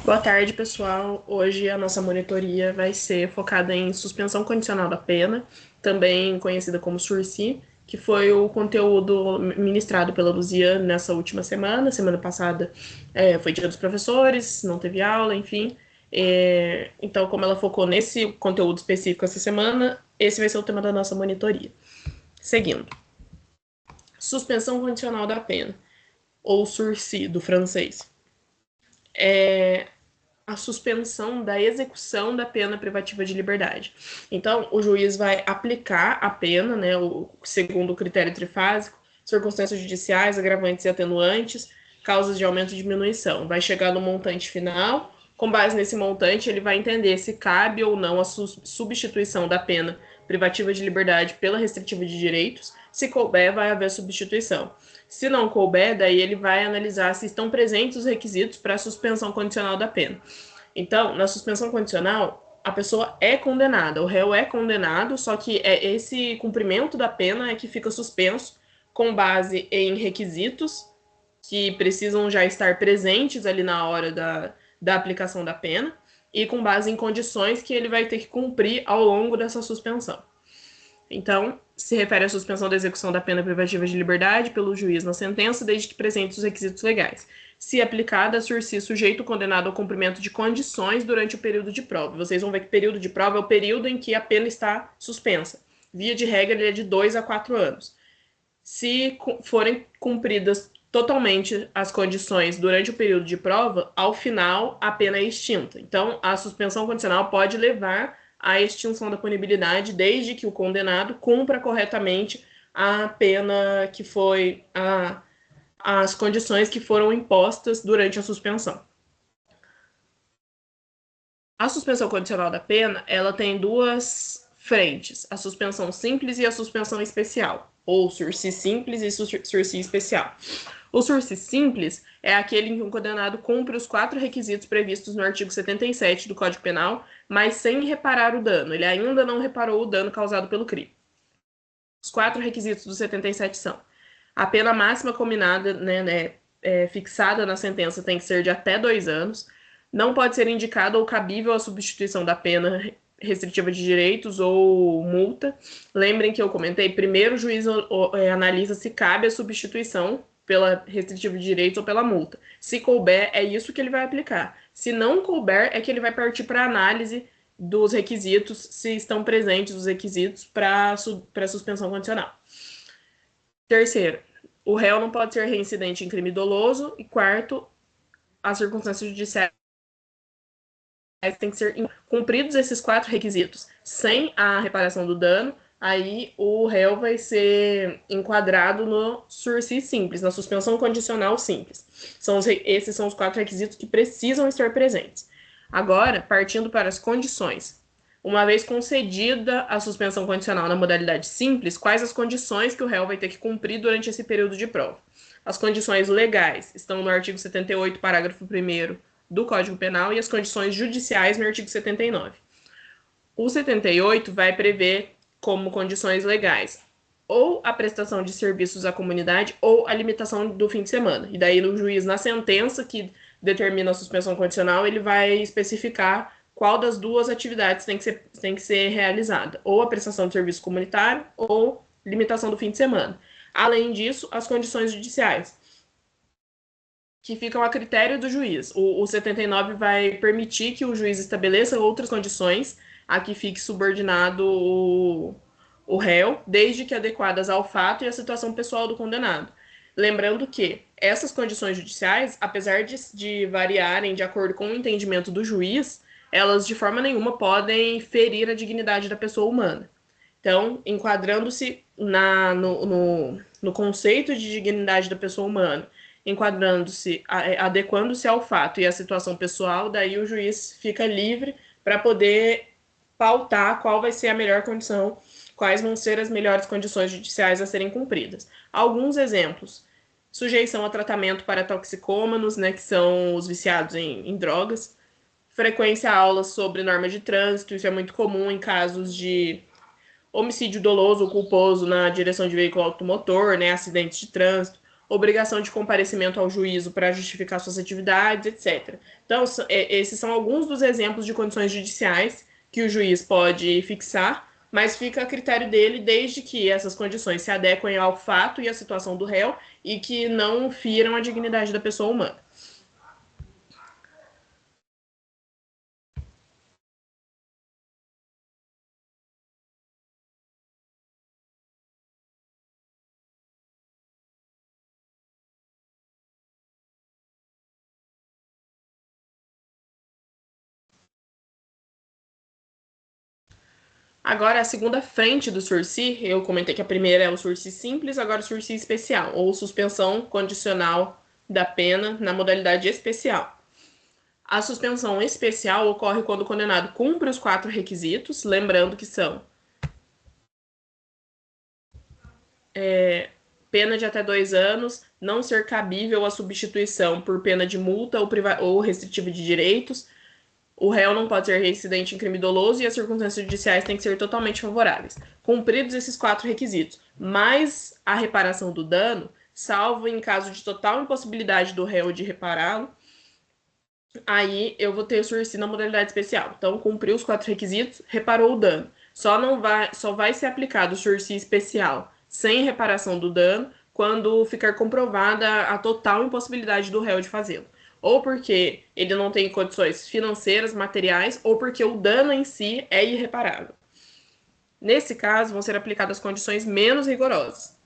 Boa tarde, pessoal. Hoje a nossa monitoria vai ser focada em suspensão condicional da pena, também conhecida como SURSI, que foi o conteúdo ministrado pela Luziane nessa última semana. Semana passada foi Dia dos Professores, não teve aula, enfim. Então, como ela focou nesse conteúdo específico essa semana, esse vai ser o tema da nossa monitoria. Seguindo. Suspensão condicional da pena, ou SURSI, do francês. A suspensão da execução da pena privativa de liberdade. Então, o juiz vai aplicar a pena, né, segundo o critério trifásico, circunstâncias judiciais, agravantes e atenuantes, causas de aumento e diminuição. Vai chegar no montante final. Com base nesse montante, ele vai entender se cabe ou não a substituição da pena privativa de liberdade pela restritiva de direitos. Se couber, vai haver substituição. Se não couber, daí ele vai analisar se estão presentes os requisitos para a suspensão condicional da pena. Então, na suspensão condicional, a pessoa é condenada, o réu é condenado, só que esse cumprimento da pena é que fica suspenso com base em requisitos que precisam já estar presentes ali na hora da aplicação da pena e com base em condições que ele vai ter que cumprir ao longo dessa suspensão. Então, se refere à suspensão da execução da pena privativa de liberdade pelo juiz na sentença, desde que presentes os requisitos legais. Se aplicada, a SURSI sujeito condenado ao cumprimento de condições durante o período de prova. Vocês vão ver que o período de prova é o período em que a pena está suspensa. Via de regra, ele é de 2 a 4 anos. Se forem cumpridas totalmente as condições durante o período de prova, ao final, a pena é extinta. Então, a suspensão condicional pode levar à extinção da punibilidade, desde que o condenado cumpra corretamente a pena que foi as condições que foram impostas durante a suspensão. A suspensão condicional da pena, ela tem duas frentes, a suspensão simples e a suspensão especial, ou SURSI simples e SURSI especial. O SURSI simples é aquele em que o condenado cumpre os 4 requisitos previstos no artigo 77 do Código Penal, mas sem reparar o dano. Ele ainda não reparou o dano causado pelo crime. Os 4 requisitos do 77 são: a pena máxima combinada, fixada na sentença, tem que ser de até 2 anos. Não pode ser indicada ou cabível a substituição da pena restritiva de direitos ou multa. Lembrem que eu comentei, primeiro o juiz analisa se cabe a substituição pela restritiva de direitos ou pela multa. Se couber, é isso que ele vai aplicar. Se não couber, é que ele vai partir para a análise dos requisitos, se estão presentes os requisitos para suspensão condicional. Terceiro, o réu não pode ser reincidente em crime doloso. E quarto, as circunstâncias judiciais têm que ser cumpridos esses 4 requisitos sem a reparação do dano. Aí o réu vai ser enquadrado no SURSI simples, na suspensão condicional simples. Esses são os 4 requisitos que precisam estar presentes. Agora, partindo para as condições. Uma vez concedida a suspensão condicional na modalidade simples, quais as condições que o réu vai ter que cumprir durante esse período de prova? As condições legais estão no artigo 78, parágrafo 1º do Código Penal, e as condições judiciais no artigo 79. O 78 vai prever como condições legais ou a prestação de serviços à comunidade ou a limitação do fim de semana. E daí o juiz, na sentença que determina a suspensão condicional, ele vai especificar qual das duas atividades tem que ser realizada, ou a prestação de serviço comunitário ou limitação do fim de semana. Além disso, as condições judiciais, que ficam a critério do juiz. O 79 vai permitir que o juiz estabeleça outras condições a que fique subordinado o réu, desde que adequadas ao fato e à situação pessoal do condenado. Lembrando que essas condições judiciais, apesar de variarem de acordo com o entendimento do juiz, elas de forma nenhuma podem ferir a dignidade da pessoa humana. Então, enquadrando-se no conceito de dignidade da pessoa humana, enquadrando-se, adequando-se ao fato e à situação pessoal, daí o juiz fica livre para poder pautar qual vai ser a melhor condição, quais vão ser as melhores condições judiciais a serem cumpridas. Alguns exemplos: sujeição a tratamento para toxicômanos, que são os viciados em drogas, frequência a aulas sobre normas de trânsito, isso é muito comum em casos de homicídio doloso ou culposo na direção de veículo automotor, acidentes de trânsito, obrigação de comparecimento ao juízo para justificar suas atividades, etc. Então, esses são alguns dos exemplos de condições judiciais que o juiz pode fixar, mas fica a critério dele desde que essas condições se adequem ao fato e à situação do réu e que não firam a dignidade da pessoa humana. Agora, a segunda frente do sursi, eu comentei que a primeira é o sursi simples, agora o sursi especial, ou suspensão condicional da pena na modalidade especial. A suspensão especial ocorre quando o condenado cumpre os 4 requisitos, lembrando que são pena de até 2 anos, não ser cabível a substituição por pena de multa ou restritiva de direitos, o réu não pode ser reincidente em crime doloso e as circunstâncias judiciais têm que ser totalmente favoráveis. Cumpridos esses 4 requisitos, mais a reparação do dano, salvo em caso de total impossibilidade do réu de repará-lo, aí eu vou ter o sursi na modalidade especial. Então, cumpriu os 4 requisitos, reparou o dano. Só vai ser aplicado o sursi especial sem reparação do dano quando ficar comprovada a total impossibilidade do réu de fazê-lo. Ou porque ele não tem condições financeiras, materiais, ou porque o dano em si é irreparável. Nesse caso, vão ser aplicadas condições menos rigorosas.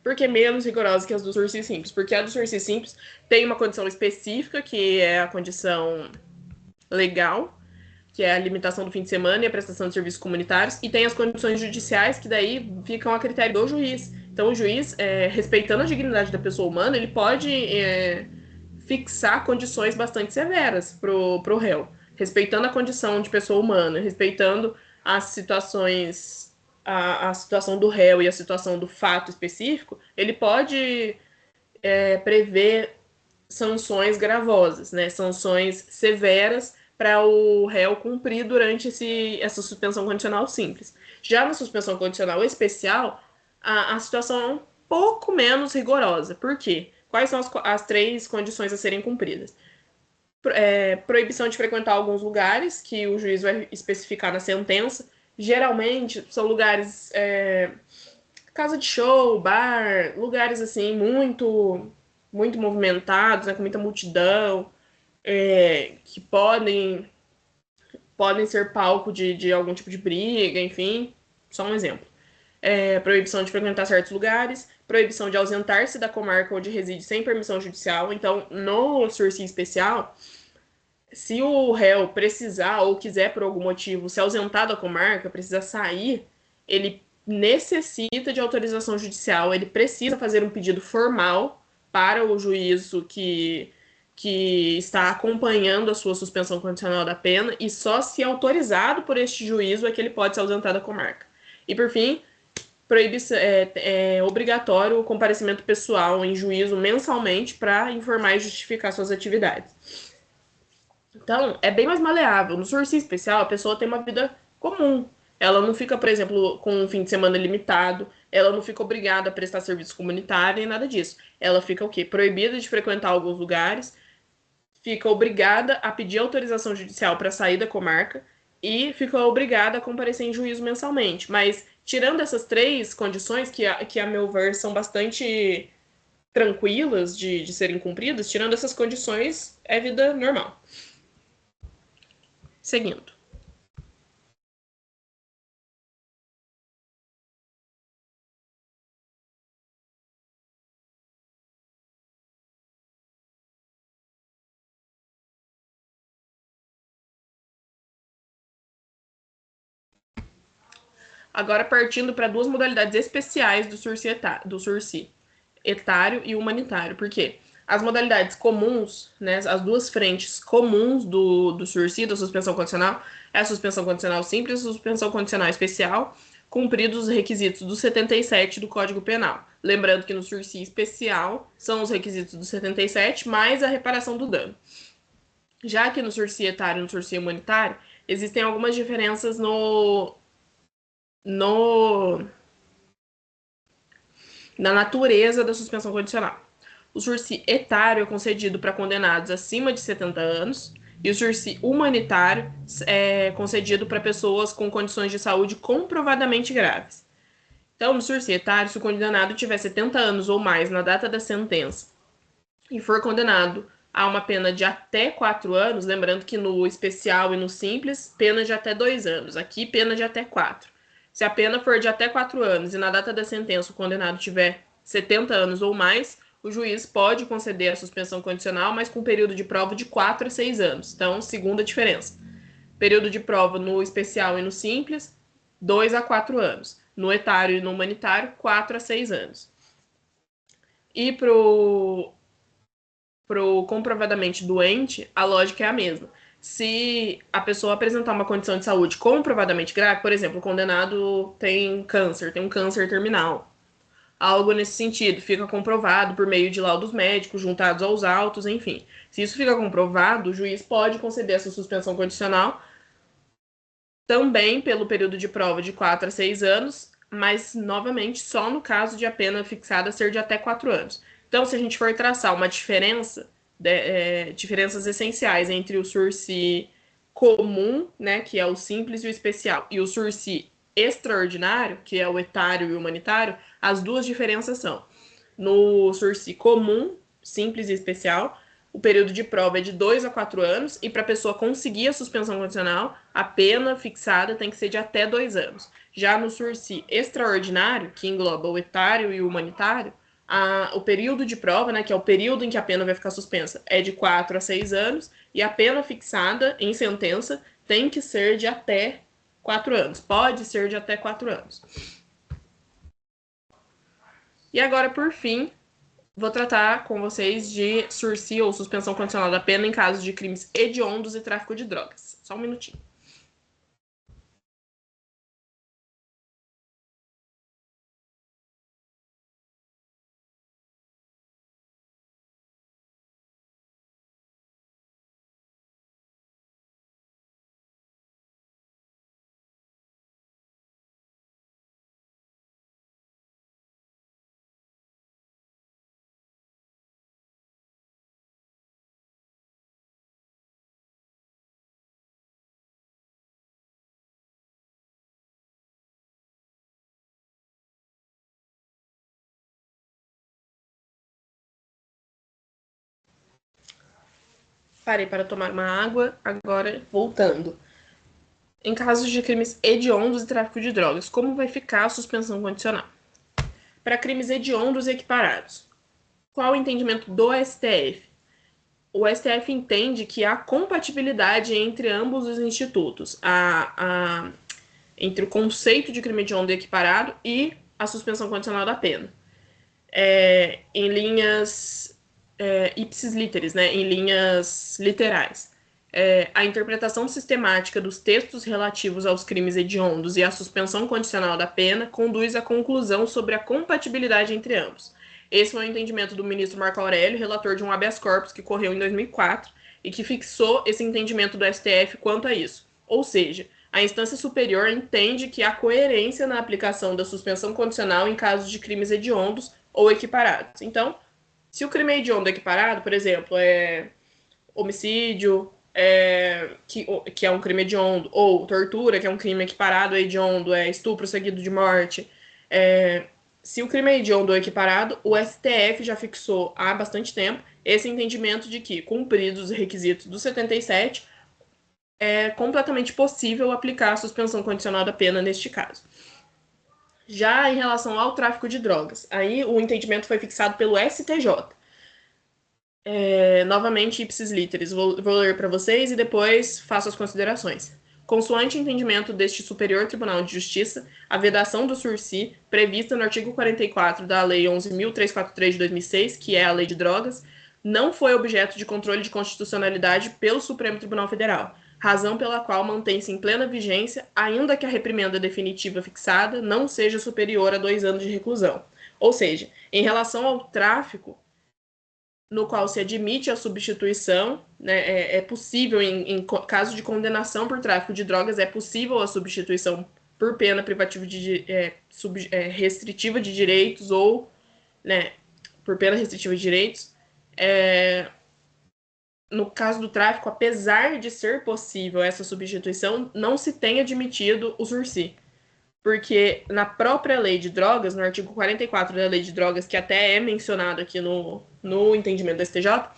Por que menos rigorosas que as do sursi simples? Porque a do sursi simples tem uma condição específica, que é a condição legal, que é a limitação do fim de semana e a prestação de serviços comunitários, e tem as condições judiciais, que daí ficam a critério do juiz. Então, o juiz, respeitando a dignidade da pessoa humana, ele pode fixar condições bastante severas pro réu, respeitando a condição de pessoa humana, respeitando as situações, a situação do réu e a situação do fato específico, ele pode prever sanções gravosas, né? Sanções severas para o réu cumprir durante essa suspensão condicional simples. Já na suspensão condicional especial, a situação é um pouco menos rigorosa. Por quê? Quais são as 3 condições a serem cumpridas? Proibição de frequentar alguns lugares que o juiz vai especificar na sentença. Geralmente são lugares, casa de show, bar, lugares assim muito movimentados, né, com muita multidão, que podem ser palco de algum tipo de briga, enfim, só um exemplo. Proibição de frequentar certos lugares, proibição de ausentar-se da comarca onde reside sem permissão judicial. Então, no sursi especial, se o réu precisar ou quiser por algum motivo se ausentar da comarca, precisa sair, ele necessita de autorização judicial, ele precisa fazer um pedido formal para o juízo que está acompanhando a sua suspensão condicional da pena, e só se autorizado por este juízo é que ele pode se ausentar da comarca. E, por fim, é obrigatório o comparecimento pessoal em juízo mensalmente para informar e justificar suas atividades. Então, é bem mais maleável. No sursi especial, a pessoa tem uma vida comum. Ela não fica, por exemplo, com um fim de semana limitado, ela não fica obrigada a prestar serviço comunitário, nem nada disso. Ela fica o quê? Proibida de frequentar alguns lugares, fica obrigada a pedir autorização judicial para sair da comarca e fica obrigada a comparecer em juízo mensalmente. Mas, tirando essas 3 condições, que a meu ver são bastante tranquilas de serem cumpridas, tirando essas condições, é vida normal. Seguindo. Agora partindo para 2 modalidades especiais do sursi, etário e humanitário. Por quê? As modalidades comuns, né, as 2 frentes comuns do sursi, da suspensão condicional, é a suspensão condicional simples e a suspensão condicional especial, cumpridos os requisitos do 77 do Código Penal. Lembrando que no sursi especial são os requisitos do 77 mais a reparação do dano. Já que no sursi etário e no sursi humanitário, existem algumas diferenças no da natureza da suspensão condicional. O sursi etário é concedido para condenados acima de 70 anos e o sursi humanitário é concedido para pessoas com condições de saúde comprovadamente graves. Então, no sursi etário, se o condenado tiver 70 anos ou mais na data da sentença e for condenado a uma pena de até 4 anos, lembrando que no especial e no simples, pena de até 2 anos, aqui pena de até 4. Se a pena for de até 4 anos e na data da sentença o condenado tiver 70 anos ou mais, o juiz pode conceder a suspensão condicional, mas com período de prova de 4 a 6 anos. Então, segunda diferença. Período de prova no especial e no simples, 2 a 4 anos. No etário e no humanitário, 4 a 6 anos. E pro comprovadamente doente, a lógica é a mesma. Se a pessoa apresentar uma condição de saúde comprovadamente grave, por exemplo, o condenado tem câncer, tem um câncer terminal, algo nesse sentido, fica comprovado por meio de laudos médicos juntados aos autos, enfim. Se isso fica comprovado, o juiz pode conceder essa suspensão condicional também pelo período de prova de 4 a 6 anos, mas, novamente, só no caso de a pena fixada ser de até 4 anos. Então, se a gente for traçar uma diferença, diferenças essenciais entre o sursi comum, né, que é o simples e o especial, e o sursi extraordinário, que é o etário e o humanitário, as duas diferenças são: no sursi comum, simples e especial, o período de prova é de 2 a 4 anos e para a pessoa conseguir a suspensão condicional, a pena fixada tem que ser de até 2 anos. Já no sursi extraordinário, que engloba o etário e o humanitário, o período de prova, né, que é o período em que a pena vai ficar suspensa, é de 4 a 6 anos e a pena fixada em sentença tem que ser de até 4 anos. Pode ser de até 4 anos. E agora, por fim, vou tratar com vocês de sursi ou suspensão condicional da pena em caso de crimes hediondos e tráfico de drogas. Só um minutinho. Parei para tomar uma água, agora voltando. Em casos de crimes hediondos e tráfico de drogas, como vai ficar a suspensão condicional? Para crimes hediondos e equiparados, qual o entendimento do STF? O STF entende que há compatibilidade entre ambos os institutos, entre o conceito de crime hediondo e equiparado e a suspensão condicional da pena. Em linhas ipsis literis, né, em linhas literais. A interpretação sistemática dos textos relativos aos crimes hediondos e a suspensão condicional da pena conduz à conclusão sobre a compatibilidade entre ambos. Esse foi o entendimento do ministro Marco Aurélio, relator de um habeas corpus que correu em 2004 e que fixou esse entendimento do STF quanto a isso. Ou seja, a instância superior entende que há coerência na aplicação da suspensão condicional em casos de crimes hediondos ou equiparados. Então, se o crime hediondo é equiparado, por exemplo, é homicídio, que é um crime hediondo, ou tortura, que é um crime equiparado a hediondo, estupro seguido de morte, se o crime é hediondo ou equiparado, o STF já fixou há bastante tempo esse entendimento de que, cumpridos os requisitos do 77, é completamente possível aplicar a suspensão condicional da pena neste caso. Já em relação ao tráfico de drogas, aí o entendimento foi fixado pelo STJ. Novamente, ipsis literis, vou ler para vocês e depois faço as considerações. Consoante o entendimento deste Superior Tribunal de Justiça, a vedação do sursi, prevista no artigo 44 da Lei 11.343 de 2006, que é a Lei de Drogas, não foi objeto de controle de constitucionalidade pelo Supremo Tribunal Federal, razão pela qual mantém-se em plena vigência, ainda que a reprimenda definitiva fixada não seja superior a 2 anos de reclusão. Ou seja, em relação ao tráfico, no qual se admite a substituição, né, é possível, em caso de condenação por tráfico de drogas, é possível a substituição por pena privativa restritiva de direitos ou né, por pena restritiva de direitos, no caso do tráfico, apesar de ser possível essa substituição, não se tem admitido o sursi. Porque na própria lei de drogas, no artigo 44 da lei de drogas, que até é mencionado aqui no entendimento do STJ,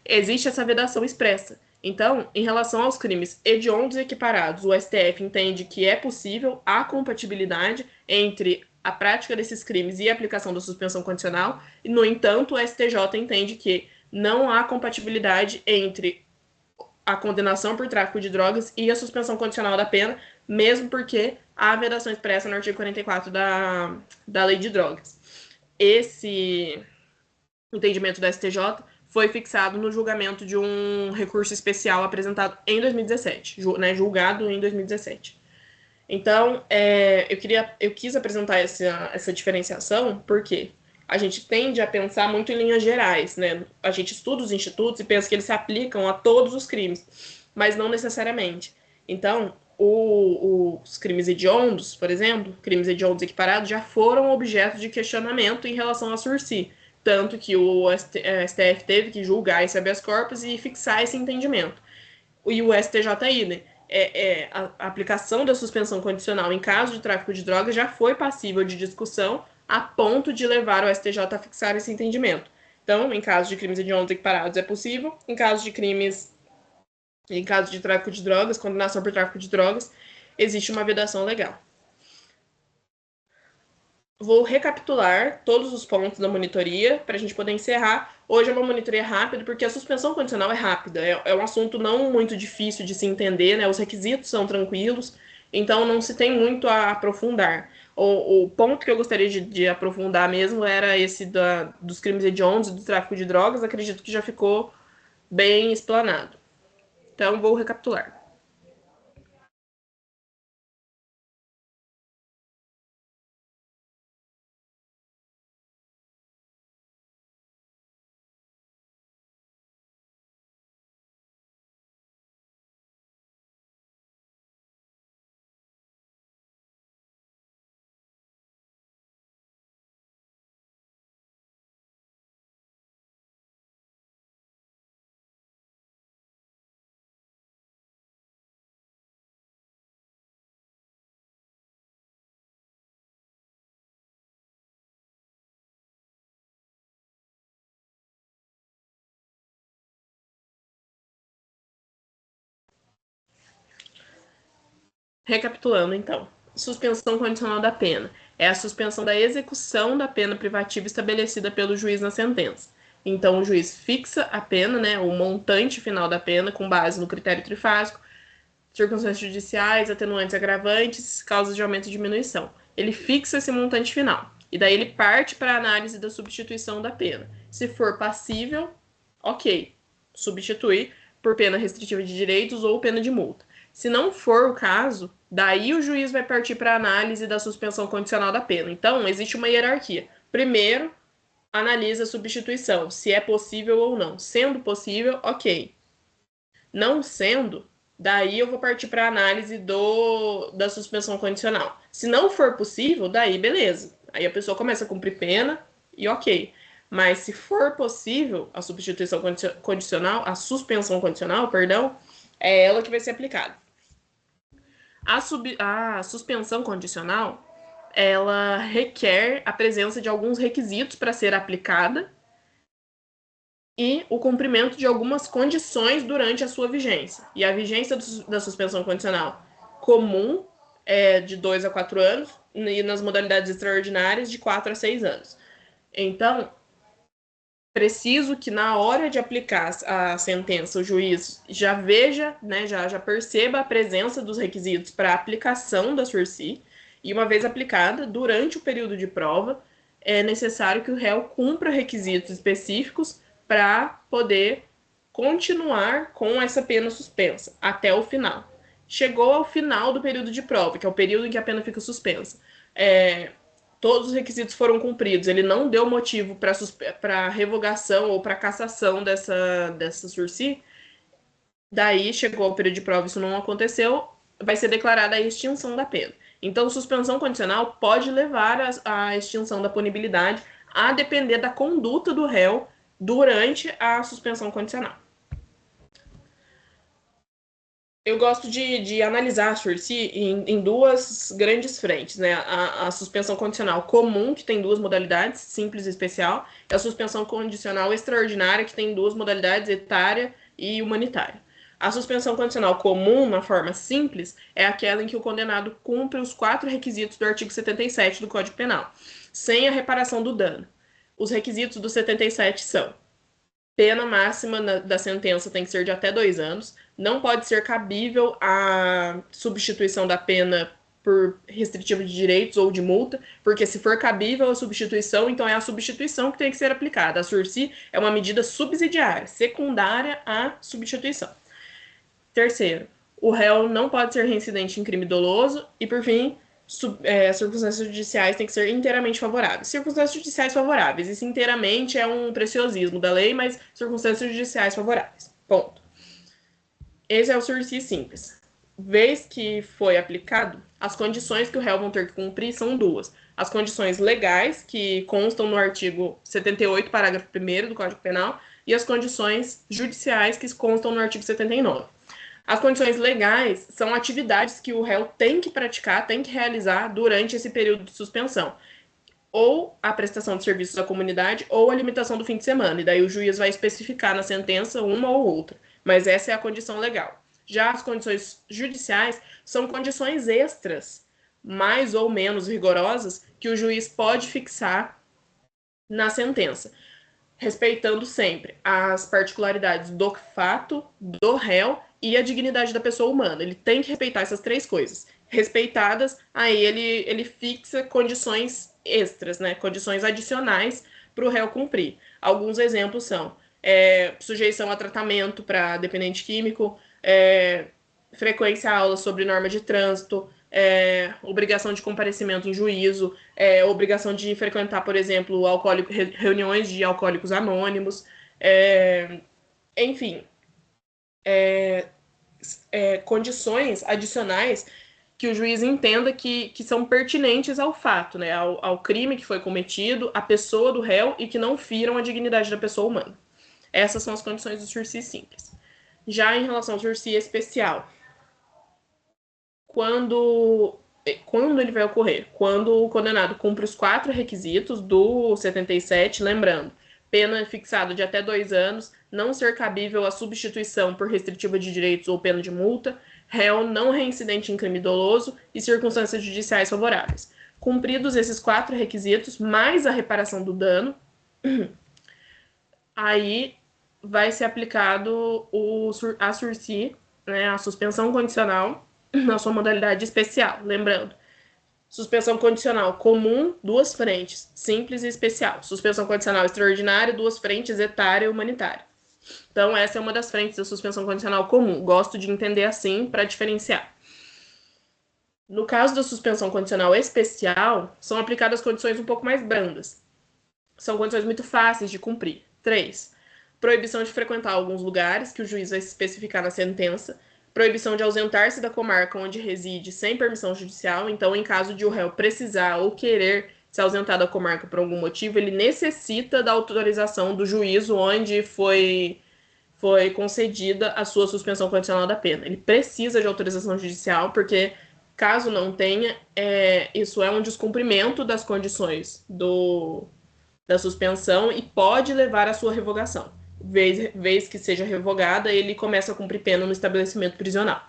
existe essa vedação expressa. Então, em relação aos crimes hediondos e equiparados, o STF entende que é possível a compatibilidade entre a prática desses crimes e a aplicação da suspensão condicional, e, no entanto, o STJ entende que não há compatibilidade entre a condenação por tráfico de drogas e a suspensão condicional da pena, mesmo porque há vedação expressa no artigo 44 da lei de drogas. Esse entendimento do STJ foi fixado no julgamento de um recurso especial apresentado em 2017, né, julgado em 2017. Então, eu quis apresentar essa diferenciação porque a gente tende a pensar muito em linhas gerais, né? A gente estuda os institutos e pensa que eles se aplicam a todos os crimes, mas não necessariamente. Então, os crimes hediondos, por exemplo, crimes hediondos equiparados, já foram objeto de questionamento em relação à sursi, tanto que o STF teve que julgar esse habeas corpus e fixar esse entendimento. E o STJI, né? A aplicação da suspensão condicional em caso de tráfico de drogas já foi passível de discussão a ponto de levar o STJ a fixar esse entendimento. Então, em caso de crimes hediondos equiparados é possível, em caso de tráfico de drogas, condenação por tráfico de drogas, existe uma vedação legal. Vou recapitular todos os pontos da monitoria para a gente poder encerrar. Hoje é uma monitoria rápida, porque a suspensão condicional é rápida. É um assunto não muito difícil de se entender, né? Os requisitos são tranquilos, então não se tem muito a aprofundar. O ponto que eu gostaria de aprofundar mesmo era esse dos crimes hediondos e do tráfico de drogas. Acredito que já ficou bem explanado. Então, vou recapitular. Recapitulando, então. Suspensão condicional da pena. É a suspensão da execução da pena privativa estabelecida pelo juiz na sentença. Então, o juiz fixa a pena, né, o montante final da pena, com base no critério trifásico, circunstâncias judiciais, atenuantes, agravantes, causas de aumento e diminuição. Ele fixa esse montante final. E daí ele parte para a análise da substituição da pena. Se for passível, ok, substitui por pena restritiva de direitos ou pena de multa. Se não for o caso, daí o juiz vai partir para a análise da suspensão condicional da pena. Então, existe uma hierarquia. Primeiro, analisa a substituição, se é possível ou não. Sendo possível, ok. Não sendo, daí eu vou partir para a análise da suspensão condicional. Se não for possível, daí beleza. Aí a pessoa começa a cumprir pena e ok. Mas se for possível a substituição condicional, a suspensão condicional, perdão, é ela que vai ser aplicada. A suspensão condicional, ela requer a presença de alguns requisitos para ser aplicada e o cumprimento de algumas condições durante a sua vigência. E a vigência da suspensão condicional comum é de 2 a 4 anos e nas modalidades extraordinárias de 4 a 6 anos. Então, preciso que na hora de aplicar a sentença o juiz já veja, né, já perceba a presença dos requisitos para a aplicação da sursi, e uma vez aplicada, durante o período de prova, é necessário que o réu cumpra requisitos específicos para poder continuar com essa pena suspensa até o final. Chegou ao final do período de prova, que é o período em que a pena fica suspensa. Todos os requisitos foram cumpridos. Ele não deu motivo para revogação ou para cassação dessa sursi. Daí chegou ao período de prova, isso não aconteceu, vai ser declarada a extinção da pena. Então, suspensão condicional pode levar à extinção da punibilidade a depender da conduta do réu durante a suspensão condicional. Eu gosto de analisar a sursi em duas grandes frentes, né? A suspensão condicional comum, que tem duas modalidades, simples e especial, e a suspensão condicional extraordinária, que tem duas modalidades, etária e humanitária. A suspensão condicional comum, na forma simples, é aquela em que o condenado cumpre os 4 requisitos do artigo 77 do Código Penal, sem a reparação do dano. Os requisitos do 77 são: pena máxima da sentença tem que ser de até 2 anos, não pode ser cabível a substituição da pena por restritivo de direitos ou de multa, porque se for cabível a substituição, então é a substituição que tem que ser aplicada. A sursi é uma medida subsidiária, secundária à substituição. Terceiro, o réu não pode ser reincidente em crime doloso. E, por fim, circunstâncias judiciais têm que ser inteiramente favoráveis. Circunstâncias judiciais favoráveis. Isso inteiramente é um preciosismo da lei, mas circunstâncias judiciais favoráveis. Ponto. Esse é o sursi simples. Vez que foi aplicado, as condições que o réu vão ter que cumprir são duas. As condições legais, que constam no artigo 78, parágrafo 1º do Código Penal, e as condições judiciais, que constam no artigo 79. As condições legais são atividades que o réu tem que praticar, tem que realizar durante esse período de suspensão. Ou a prestação de serviços à comunidade, ou a limitação do fim de semana. E daí o juiz vai especificar na sentença uma ou outra. Mas essa é a condição legal. Já as condições judiciais são condições extras, mais ou menos rigorosas, que o juiz pode fixar na sentença, respeitando sempre as particularidades do fato, do réu e a dignidade da pessoa humana. Ele tem que respeitar essas 3 coisas. Respeitadas, aí ele fixa condições extras, né? Condições adicionais para o réu cumprir. Alguns exemplos são sujeição a tratamento para dependente químico, frequência a aulas sobre norma de trânsito, obrigação de comparecimento em juízo, obrigação de frequentar, por exemplo, reuniões de alcoólicos anônimos, enfim, condições adicionais que o juiz entenda que são pertinentes ao fato, né, ao crime que foi cometido, à pessoa do réu e que não firam a dignidade da pessoa humana. Essas são as condições do sursi simples. Já em relação ao sursi especial, quando ele vai ocorrer? Quando o condenado cumpre os 4 requisitos do 77, lembrando, pena fixada de até 2 anos, não ser cabível a substituição por restritiva de direitos ou pena de multa, réu não reincidente em crime doloso e circunstâncias judiciais favoráveis. Cumpridos esses 4 requisitos, mais a reparação do dano, aí vai ser aplicado a sursi, né, a suspensão condicional, na sua modalidade especial. Lembrando, suspensão condicional comum, 2 frentes, simples e especial. Suspensão condicional extraordinária, 2 frentes, etária e humanitária. Então, essa é uma das frentes da suspensão condicional comum. Gosto de entender assim para diferenciar. No caso da suspensão condicional especial, são aplicadas condições um pouco mais brandas. São condições muito fáceis de cumprir. 3. Proibição de frequentar alguns lugares, que o juiz vai especificar na sentença. Proibição de ausentar-se da comarca onde reside sem permissão judicial. Então, em caso de o réu precisar ou querer se ausentar da comarca por algum motivo, ele necessita da autorização do juízo onde foi concedida a sua suspensão condicional da pena. Ele precisa de autorização judicial, porque, caso não tenha, isso é um descumprimento das condições da suspensão e pode levar à sua revogação. Vez que seja revogada, ele começa a cumprir pena no estabelecimento prisional.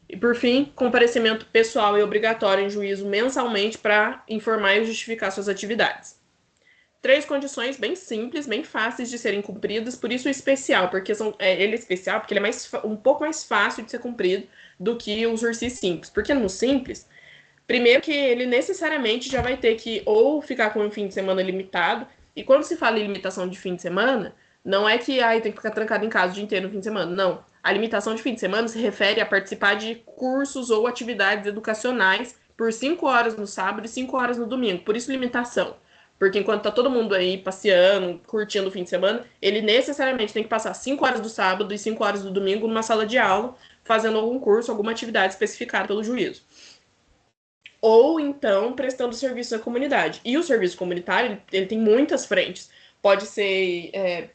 E, por fim, comparecimento pessoal e obrigatório em juízo mensalmente para informar e justificar suas atividades. 3 condições bem simples, bem fáceis de serem cumpridas, por isso especial, porque ele é especial porque ele é um pouco mais fácil de ser cumprido do que o sursi simples. Porque no simples, primeiro que ele necessariamente já vai ter que ou ficar com um fim de semana limitado, e quando se fala em limitação de fim de semana, não é que tem que ficar trancado em casa o dia inteiro no fim de semana, não. A limitação de fim de semana se refere a participar de cursos ou atividades educacionais por 5 horas no sábado e 5 horas no domingo. Por isso, limitação. Porque enquanto tá todo mundo aí passeando, curtindo o fim de semana, ele necessariamente tem que passar 5 horas do sábado e 5 horas do domingo numa sala de aula, fazendo algum curso, alguma atividade especificada pelo juízo. ou então prestando serviço à comunidade. E o serviço comunitário, ele tem muitas frentes. Pode ser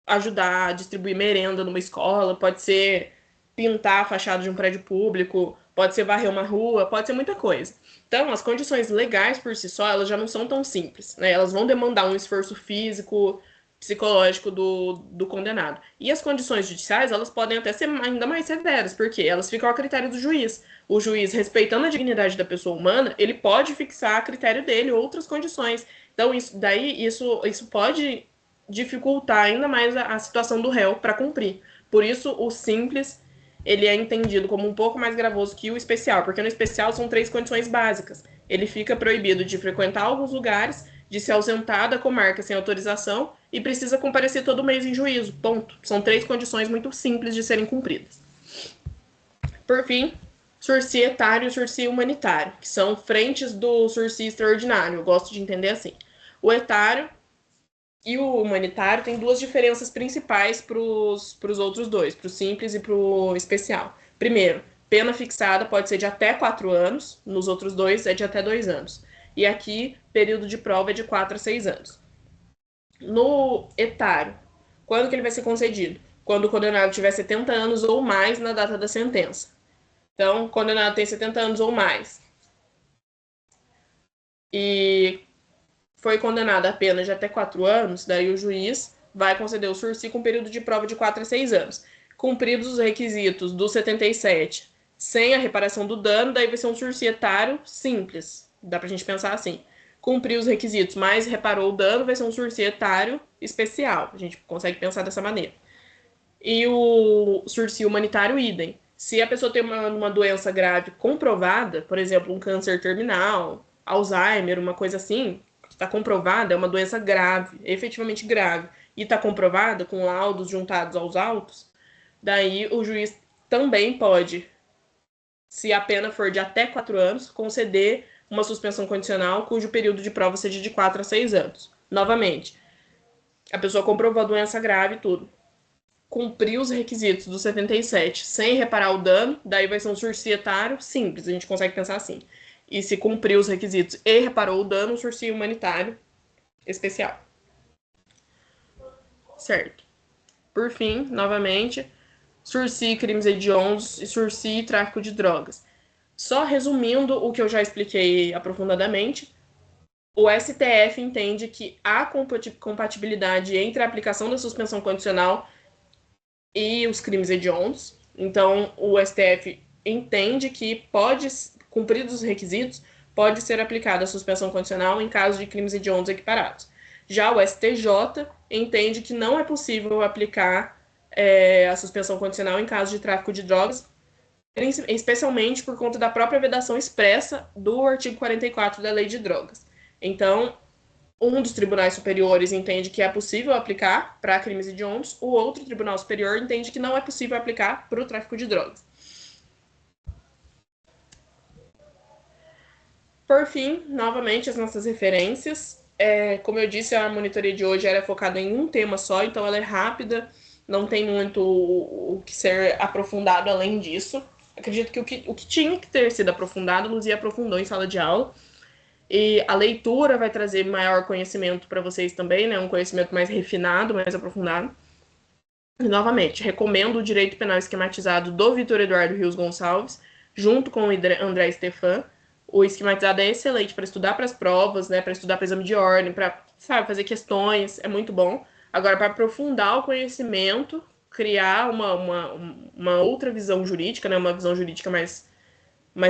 ajudar a distribuir merenda numa escola, pode ser pintar a fachada de um prédio público, pode ser varrer uma rua, pode ser muita coisa. Então, as condições legais por si só, elas já não são tão simples, né? Elas vão demandar um esforço físico, psicológico do condenado. E as condições judiciais, elas podem até ser ainda mais severas, porque elas ficam a critério do juiz. O juiz, respeitando a dignidade da pessoa humana, ele pode fixar a critério dele outras condições. Então, isso pode dificultar ainda mais a situação do réu para cumprir. Por isso, o simples ele é entendido como um pouco mais gravoso que o especial, porque no especial são 3 condições básicas. Ele fica proibido de frequentar alguns lugares, de se ausentar da comarca sem autorização e precisa comparecer todo mês em juízo. Ponto. São 3 condições muito simples de serem cumpridas. Por fim, sursi etário e sursi humanitário, que são frentes do sursi extraordinário. Eu gosto de entender assim. O etário e o humanitário tem 2 diferenças principais para os outros dois, para o simples e para o especial. Primeiro, pena fixada pode ser de até 4 anos, nos outros 2 é de até 2 anos. E aqui, período de prova é de 4 a 6 anos. No etário, quando que ele vai ser concedido? Quando o condenado tiver 70 anos ou mais na data da sentença. Então, o condenado tem 70 anos ou mais e foi condenado a pena de até 4 anos, daí o juiz vai conceder o sursi com período de prova de 4 a 6 anos. Cumpridos os requisitos do 77, sem a reparação do dano, daí vai ser um sursi etário simples. Dá pra gente pensar assim. Cumpriu os requisitos, mas reparou o dano, vai ser um sursi etário especial. A gente consegue pensar dessa maneira. E o sursi humanitário, idem. Se a pessoa tem uma doença grave comprovada, por exemplo, um câncer terminal, Alzheimer, uma coisa assim, está comprovada, é uma doença grave, efetivamente grave, e está comprovada com laudos juntados aos autos, daí o juiz também pode, se a pena for de até 4 anos, conceder uma suspensão condicional cujo período de prova seja de 4 a 6 anos. Novamente, a pessoa comprovou a doença grave e tudo. Cumpriu os requisitos do 77 sem reparar o dano, daí vai ser um sursi etário simples, a gente consegue pensar assim. E se cumpriu os requisitos e reparou o dano, um sursi humanitário especial. Certo. Por fim, novamente, sursi crimes hediondos e sursi tráfico de drogas. Só resumindo o que eu já expliquei aprofundadamente, o STF entende que há compatibilidade entre a aplicação da suspensão condicional e os crimes hediondos. Então, o STF entende que pode, cumpridos os requisitos, pode ser aplicada a suspensão condicional em caso de crimes hediondos equiparados. Já o STJ entende que não é possível aplicar a suspensão condicional em caso de tráfico de drogas, especialmente por conta da própria vedação expressa do artigo 44 da Lei de Drogas. Então, um dos tribunais superiores entende que é possível aplicar para crimes hediondos, o outro tribunal superior entende que não é possível aplicar para o tráfico de drogas. Por fim, novamente, as nossas referências. Como eu disse, a monitoria de hoje era focada em um tema só, então ela é rápida, não tem muito o que ser aprofundado além disso. Acredito que o que tinha que ter sido aprofundado, Luzia aprofundou em sala de aula. E a leitura vai trazer maior conhecimento para vocês também, né? Um conhecimento mais refinado, mais aprofundado. E, novamente, recomendo o Direito Penal Esquematizado do Vitor Eduardo Rios Gonçalves, junto com o André Stefan. O esquematizado é excelente para estudar para as provas, né? Para estudar para exame de ordem, para, fazer questões, é muito bom. Agora, para aprofundar o conhecimento, criar uma outra visão jurídica, né? Uma visão jurídica mais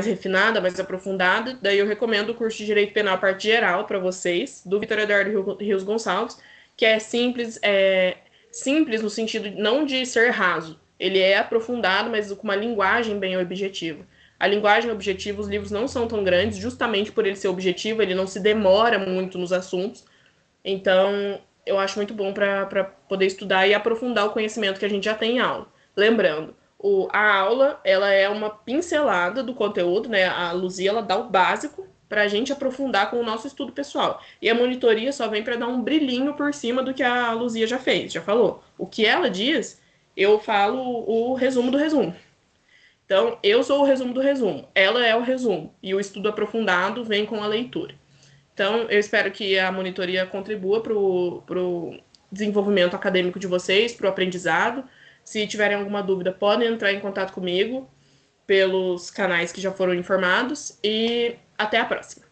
refinada, mais aprofundada, daí eu recomendo o curso de Direito Penal Parte Geral para vocês, do Vitor Eduardo Rios Gonçalves, que é simples no sentido não de ser raso, ele é aprofundado, mas com uma linguagem bem objetiva. A linguagem objetiva, os livros não são tão grandes, justamente por ele ser objetivo, ele não se demora muito nos assuntos, então eu acho muito bom para poder estudar e aprofundar o conhecimento que a gente já tem em aula. Lembrando, a aula ela é uma pincelada do conteúdo, né? A Luzia ela dá o básico para a gente aprofundar com o nosso estudo pessoal. E a monitoria só vem para dar um brilhinho por cima do que a Luzia já fez, já falou. O que ela diz, eu falo o resumo do resumo. Então, eu sou o resumo do resumo, ela é o resumo, e o estudo aprofundado vem com a leitura. Então, eu espero que a monitoria contribua para o desenvolvimento acadêmico de vocês, para o aprendizado. Se tiverem alguma dúvida, podem entrar em contato comigo pelos canais que já foram informados, e até a próxima.